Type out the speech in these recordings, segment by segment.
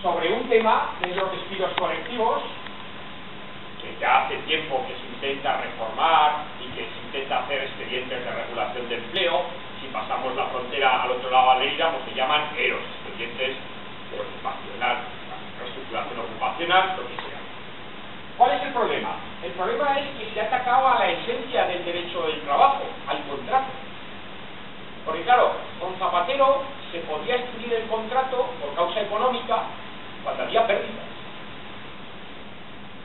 sobre un tema de los despidos colectivos, que ya hace tiempo que se intenta reformar y que se intenta hacer expedientes de regulación de empleo. Si pasamos la frontera al otro lado de Lleida, pues se llaman EROS, expedientes ocupacional, reestructuración ocupacional, lo que sea. ¿Cuál es el problema? El problema es que se ha atacado a la esencia del derecho del trabajo, al contrato. Porque claro, con Zapatero se podía excluir el contrato por causa económica cuando había pérdidas.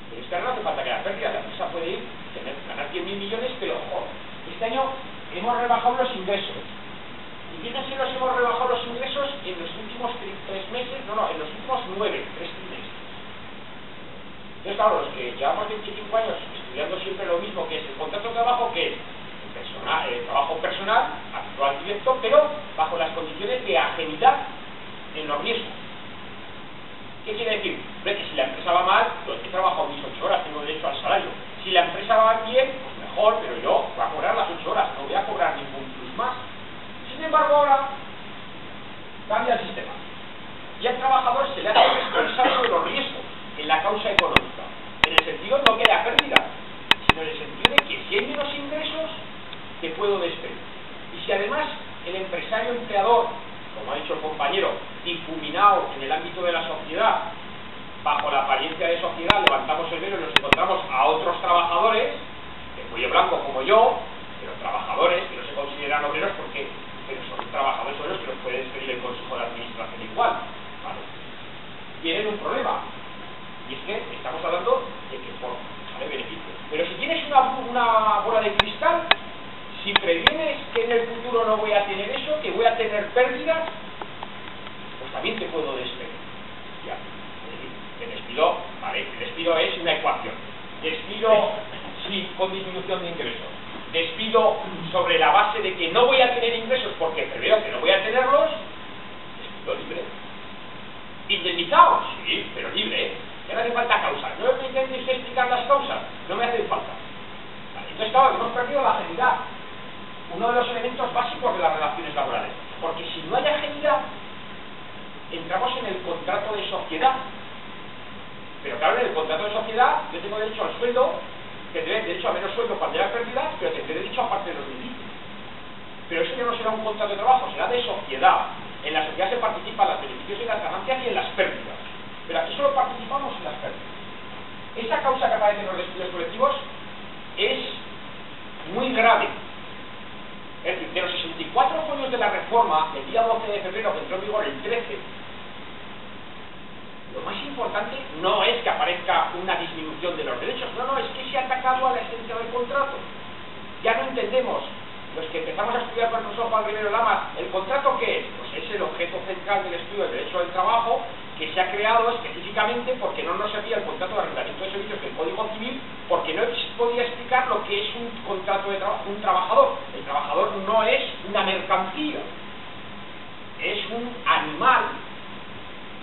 Pero es que ahora no hace falta que haya pérdidas, la empresa puede ir, ganar 10.000 millones, pero ojo, este año hemos rebajado los ingresos. Y fíjense, los hemos rebajado los ingresos en los últimos 3 meses, en los últimos 9, 3 trimestres. Entonces, claro, los que llevamos 25 años estudiando siempre lo mismo, que es el contrato de trabajo, que es el trabajo personal, actual directo, pero bajo las condiciones de ajenidad en los riesgos. ¿Qué quiere decir? Que si la empresa va mal, yo he trabajado mis 8 horas, tengo derecho al salario. Si la empresa va bien, pues mejor, pero yo voy a cobrar las 8 horas, no voy a cobrar ningún plus más. Sin embargo, ahora cambia el sistema. Y al trabajador se le hace responsable de los riesgos en la causa económica. En el sentido no que haya pérdida, sino en el sentido de que si hay menos ingresos, te puedo despedir. Y si además el empresario empleador, como ha dicho el compañero, difuminado en el ámbito de la sociedad, bajo la apariencia de sociedad, levantamos el velo y nos encontramos a otros trabajadores, de cuello blanco como yo, pero trabajadores que no se consideran obreros porque pero son trabajadores obreros que los puede despedir el Consejo de Administración igual, ¿vale? Tienen un problema, y es que estamos hablando de que por beneficio. Pero si tienes una bola de cristal, si previenes que en el futuro no voy a tener eso, que voy a tener pérdidas, pues también te puedo despedir. Ya. El despido, ¿vale? El despido es una ecuación. Despido sí, con disminución de ingresos. Despido sobre la base de que no voy a tener ingresos porque preveo que no voy a tenerlos. Despido libre. Indemnizado, sí, pero libre, ¿eh? Ya no hace falta causas. No me intentes explicar las causas, no me hacen falta. Vale, entonces, claro, hemos perdido la agilidad. Uno de los elementos básicos de las relaciones laborales. Porque si no hay agilidad, entramos en el contrato de sociedad. Pero claro, en el contrato de sociedad yo tengo derecho al sueldo, tendré derecho a menos sueldo cuando haya pérdidas, pero tendré derecho a parte de los beneficios. Pero eso ya no será un contrato de trabajo, será de sociedad. En la sociedad se participan los beneficios y las ganancias y en las pérdidas. Pero aquí solo participamos en las pérdidas. Esa causa que aparece en los despidos colectivos es muy grave. Es decir, de los 64 folios de la reforma, el día 12 de febrero, que entró en vigor el 13, lo más importante no es que aparezca una disminución de los derechos, no, es que se ha atacado a la esencia del contrato. Ya no entendemos, los que empezamos a estudiar con el profesor Juan Rivero Lamas, ¿el contrato qué es? Pues es el objeto central del estudio del derecho del trabajo, que se ha creado específicamente porque no nos servía el contrato de arrendamiento de servicios del Código Civil, porque no podía explicar lo que es un contrato de trabajo, un trabajador. El trabajador no es una mercancía, es un animal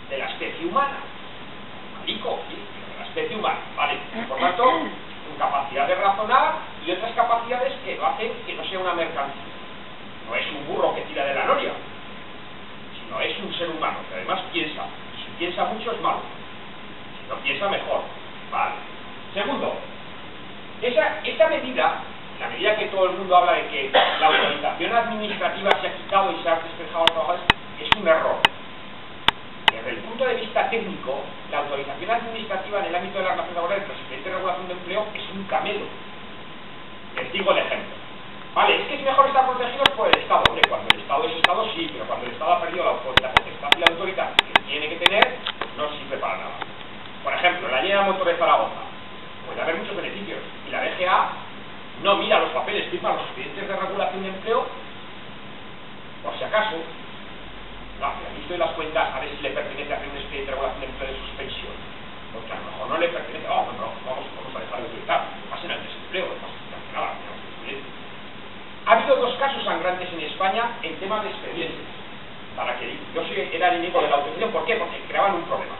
de la especie humana, marico, ¿sí? De la especie humana, ¿vale? Por tanto, con capacidad de razonar y otras capacidades que lo hacen que no sea una mercancía. No es un burro que tira de la noria, sino es un ser humano que además piensa. Si piensa mucho es malo, si no piensa mejor, vale. Segundo, esta medida, la medida que todo el mundo habla de que la autorización administrativa se ha quitado y se ha despejado a los trabajadores, es un error. Desde el punto de vista técnico, la autorización administrativa en el ámbito de la relación laboral, los expedientes de regulación de empleo, es un camelo. Les digo el ejemplo. Vale, es que es mejor estar protegidos por el Estado. Hombre, cuando el Estado es Estado, sí, pero cuando el Estado ha perdido la potestad y la autoridad que tiene que tener, pues no sirve para nada. Por ejemplo, la ley de motor de Zaragoza puede haber muchos beneficios y la DGA no mira los papeles, firma los expedientes de regulación de empleo por si acaso. No, visto en las cuentas a ver si le pertenece hacer un expediente de regulación de empleo de suspensión, porque a lo mejor no le pertenece. Vamos a dejar de utilizar, pasen al desempleo, no pasa nada, ha habido 2 casos sangrantes en España en temas de expedientes. Para que yo era enemigo de la autorización, ¿por qué? Porque creaban un problema.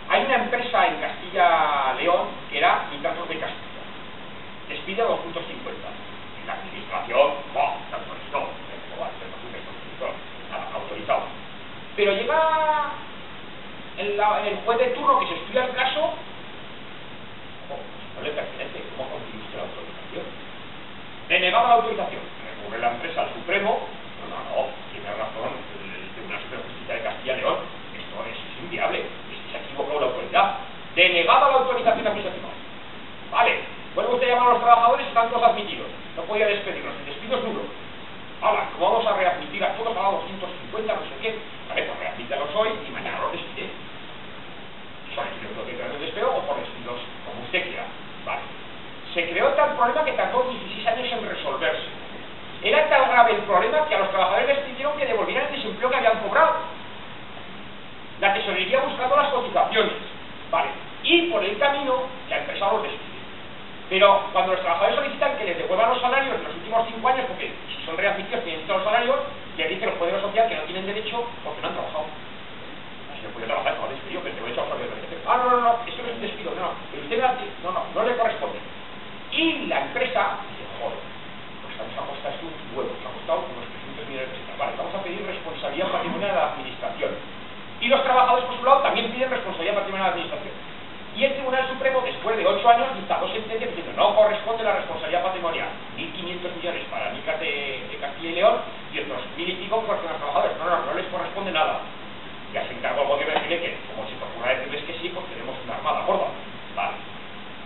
Hay una empresa en Castilla-León que era Nitratos de Castilla, despide a 250. Y la administración, se autorizó, nada, autorizado. Pero llega el el juez de turno que se estudia el caso, no le pertenece. ¿Cómo consigue usted la autorización? Denegada la autorización, recurre la empresa al Supremo. No, tiene razón el Tribunal Superior de Justicia de Castilla y León. Esto es inviable, se ha equivocado la autoridad. Denegada la autorización administrativa. Vale, vuelve usted a llamar a los trabajadores y están todos admitidos. No podía despedirlos, el despido es nulo. Ahora, ¿cómo vamos a readmitir a todos a 250, no sé qué? Vale, pues readmítalos hoy y mañana los despide. ¿Son despidos de despido o por despidos como usted quiera? Vale. Se creó tal problema que tardó 16 años en resolverse. Era tan grave el problema que a los trabajadores les pidieron que devolvieran el desempleo que habían cobrado. La tesorería buscando las cotizaciones. Vale. Y por el camino, la empresa los despide. Pero cuando los trabajadores solicitan que les devuelvan los salarios de los últimos 5 años, porque si son readmitidos tienen todos los salarios, les dice el Poder Social que no tienen derecho porque no han trabajado. Si no puede trabajar, no despido, que el derecho a salir del despido. No, eso no es un despido, pero usted no le corresponde. Y la empresa dice, joder, pues nos ha costado esto un huevo, nos ha costado unos 300 millones de pesos. Vale, vamos a pedir responsabilidad patrimonial a la administración. Y los trabajadores, por su lado, también piden responsabilidad patrimonial a la administración. Y el Tribunal Supremo, después de 8 años, dictó sentencias diciendo no corresponde la responsabilidad patrimonial. 1.500 millones para Micas de Castilla y León y otros 1.000 y pico por los trabajadores. No les corresponde nada. Ya se encargó el gobierno de decirle que, como si procura decirles que sí, pues tenemos una armada gorda. Vale.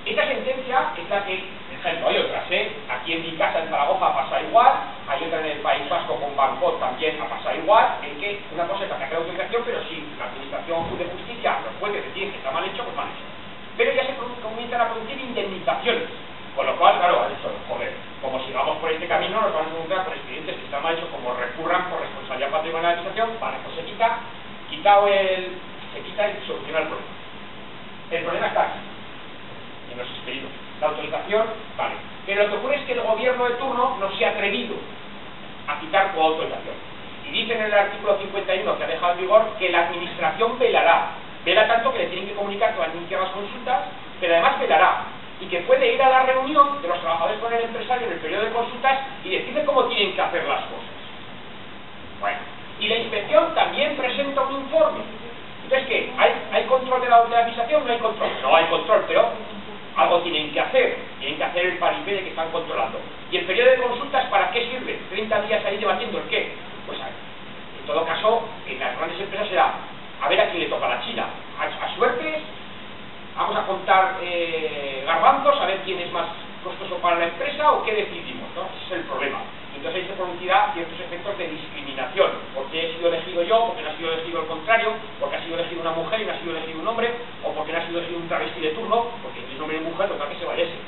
Esta sentencia es la que, por ejemplo, hay otras, aquí en mi casa en Zaragoza pasa igual, hay otra en el País Vasco con Bancot también ha pasado igual, en que una cosa es la que hace la autorización, pero si la administración de justicia, los jueces deciden que está mal hecho, pues mal hecho. Pero ya se comienzan a producir indemnizaciones, con lo cual, claro, ha dicho, joder, como sigamos por este camino nos vamos a encontrar con expedientes que están mal hechos, como recurran por responsabilidad patrimonial de la administración, vale, pues se quita y soluciona el problema. El problema está aquí, en los expedidos. La autorización, vale, pero lo que ocurre es que el gobierno de turno no se ha atrevido a quitar tu autorización. Y dice en el artículo 51 que ha dejado en vigor que la administración vela tanto que le tienen que comunicar que van a iniciar las consultas, pero además velará, y que puede ir a la reunión de los trabajadores con el empresario en el periodo de consultas y decirle cómo tienen que hacer las cosas. Bueno, y la inspección también presenta un informe. Entonces, ¿qué? ¿Hay control de la administración? No hay control. No hay control, pero algo tienen que hacer el paripé de que están controlando. ¿Y el periodo de consultas para qué sirve? 30 días ahí debatiendo el qué. Pues en todo caso, en las grandes empresas será a ver a quién le toca la China. A suertes, vamos a contar garbanzos, a ver quién es más costoso para la empresa o qué decidimos, ¿no? Ese es el problema. Entonces ahí se producirá ciertos efectos de discriminación, porque he sido elegido yo, porque no ha sido elegido el contrario, porque ha sido elegido una mujer y no ha sido elegido un hombre, o porque no ha sido elegido un travesti de turno, porque es hombre y mujer, total que se vaya ese.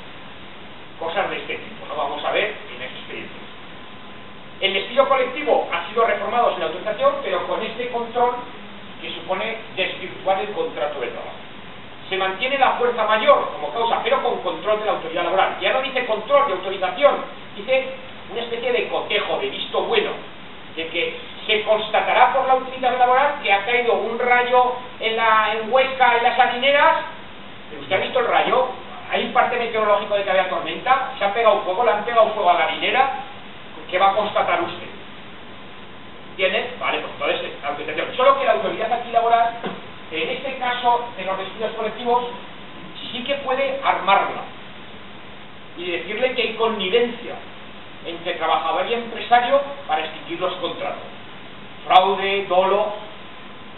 Cosas de este tipo, ¿no? Vamos a ver en esa experiencia. El despido colectivo ha sido reformado sin autorización, pero con este control que supone desvirtuar el contrato de trabajo. Se mantiene la fuerza mayor como causa, pero con control de la autoridad laboral. Ya no dice control de autorización, dice una especie de cotejo, de visto bueno, de que se constatará por la autoridad laboral que ha caído un rayo en Huesca, en las harineras. ¿Usted ha visto el rayo? Hay un parte meteorológico de que había tormenta, se ha pegado fuego, le han pegado fuego a la harinera. ¿Qué va a constatar usted? ¿Entiendes? Vale, pues entonces la autorización. Solo que la autoridad aquí laboral, en este caso de los despidos colectivos, sí que puede armarla y decirle que hay connivencia entre trabajador y empresario para extinguir los contratos. Fraude, dolo.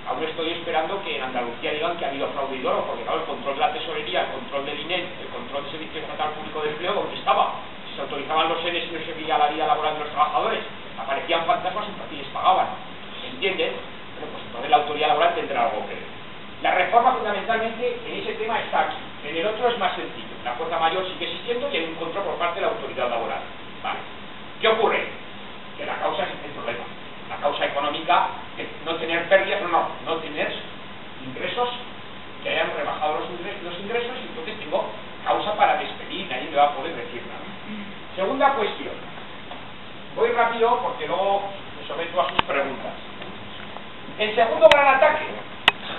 Aún estoy esperando que en Andalucía digan que ha habido fraude y dolo, porque claro, el control de la tesorería, el control del INE, el control del Servicio Estatal Público de Empleo, ¿dónde estaba? Si se autorizaban los ERES y no se veía la vida laboral de los trabajadores, aparecían fantasmas y les pagaban. ¿Entienden? Bueno, pues entonces la autoridad laboral tendrá algo que ver. La reforma fundamentalmente en ese tema está aquí. En el otro es más sencillo. La fuerza mayor sigue existiendo y hay un control por parte de la autoridad laboral. Vale. ¿Qué ocurre? Que la causa es el problema. La causa económica es no tener pérdidas, no tener ingresos que hayan rebajado los ingresos, y entonces tengo causa para despedir, nadie me va a poder decir nada. Segunda cuestión. Voy rápido porque luego me someto a sus preguntas. El segundo gran ataque,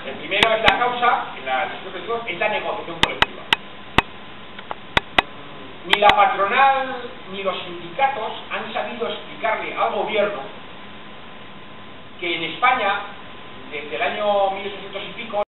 el primero es la causa, es la negociación colectiva. Ni la patronal ni los sindicatos han sabido explicarle al gobierno que en España, desde el año 1800 y pico,